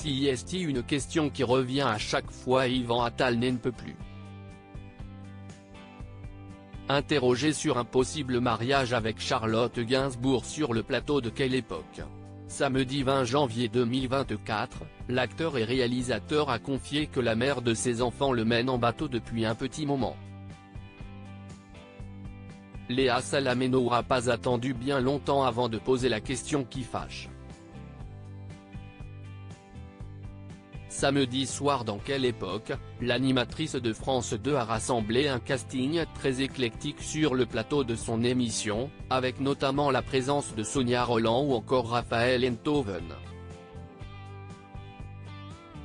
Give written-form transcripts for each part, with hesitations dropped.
Si est une question qui revient à chaque fois et Yvan Attal n'en peut plus. Interrogé sur un possible mariage avec Charlotte Gainsbourg sur le plateau de Quelle époque? Samedi 20 janvier 2024, l'acteur et réalisateur a confié que la mère de ses enfants le mène en bateau depuis un petit moment. Léa Salamé n'aura pas attendu bien longtemps avant de poser la question qui fâche. Samedi soir dans Quelle époque, l'animatrice de France 2 a rassemblé un casting très éclectique sur le plateau de son émission, avec notamment la présence de Sonia Rolland ou encore Raphaël Enthoven.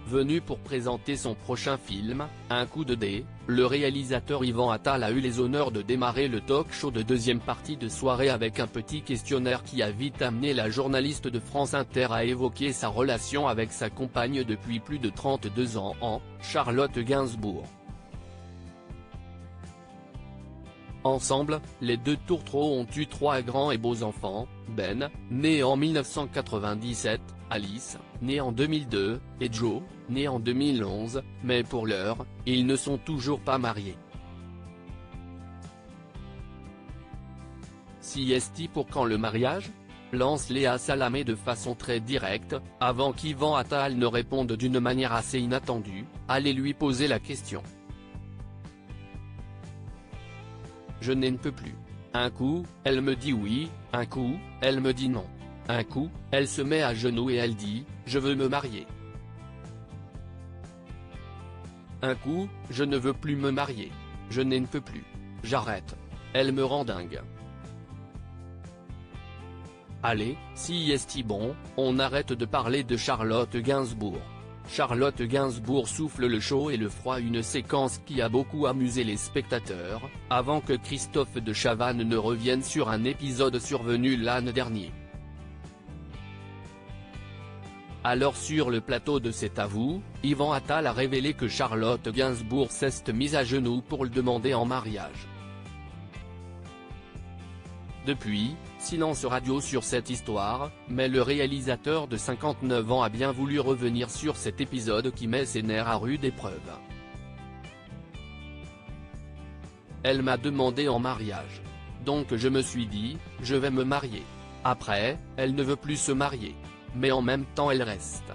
Venu pour présenter son prochain film, Un coup de dé, le réalisateur Yvan Attal a eu les honneurs de démarrer le talk-show de deuxième partie de soirée avec un petit questionnaire qui a vite amené la journaliste de France Inter à évoquer sa relation avec sa compagne depuis plus de 32 ans, Charlotte Gainsbourg. Ensemble, les deux tourtereaux ont eu 3 grands et beaux enfants, Ben, né en 1997, Alice, née en 2002, et Joe, né en 2011, mais pour l'heure, ils ne sont toujours pas mariés. Si est pour quand le mariage? Lance Léa Salamé de façon très directe, avant qu'Yvan Attal ne réponde d'une manière assez inattendue, allez lui poser la question. Je n'en peux plus. Un coup, elle me dit oui, un coup, elle me dit non. Un coup, elle se met à genoux et elle dit « Je veux me marier ». Un coup, je ne veux plus me marier. Je n'en peux plus. J'arrête. Elle me rend dingue. Allez, si est bon, on arrête de parler de Charlotte Gainsbourg. Charlotte Gainsbourg souffle le chaud et le froid, une séquence qui a beaucoup amusé les spectateurs, avant que Christophe de Chavannes ne revienne sur un épisode survenu l'an dernier. Alors sur le plateau de C'est à vous, Yvan Attal a révélé que Charlotte Gainsbourg s'est mise à genoux pour le demander en mariage. Depuis, silence radio sur cette histoire, mais le réalisateur de 59 ans a bien voulu revenir sur cet épisode qui met ses nerfs à rude épreuve. Elle m'a demandé en mariage. Donc je me suis dit, je vais me marier. Après, elle ne veut plus se marier. Mais en même temps elle reste.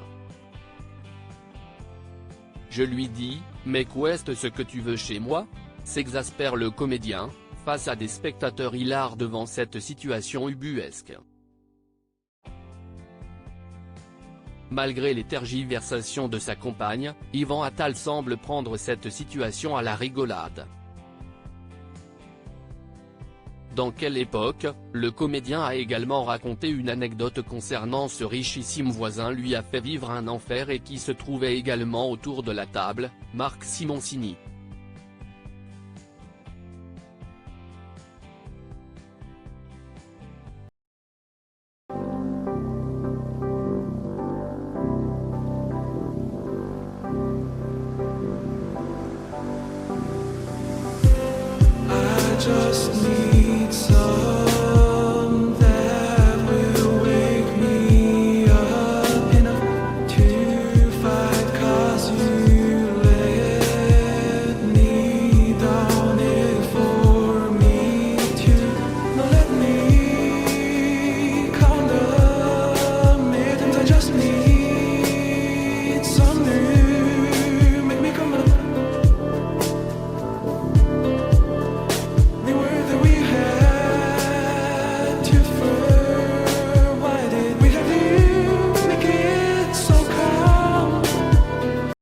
Je lui dis, mais qu'est-ce ce que tu veux chez moi? S'exaspère le comédien, face à des spectateurs hilars devant cette situation ubuesque. Malgré les tergiversations de sa compagne, Yvan Attal semble prendre cette situation à la rigolade. Dans Quelle époque, le comédien a également raconté une anecdote concernant ce richissime voisin lui a fait vivre un enfer et qui se trouvait également autour de la table, Marc Simoncini. Just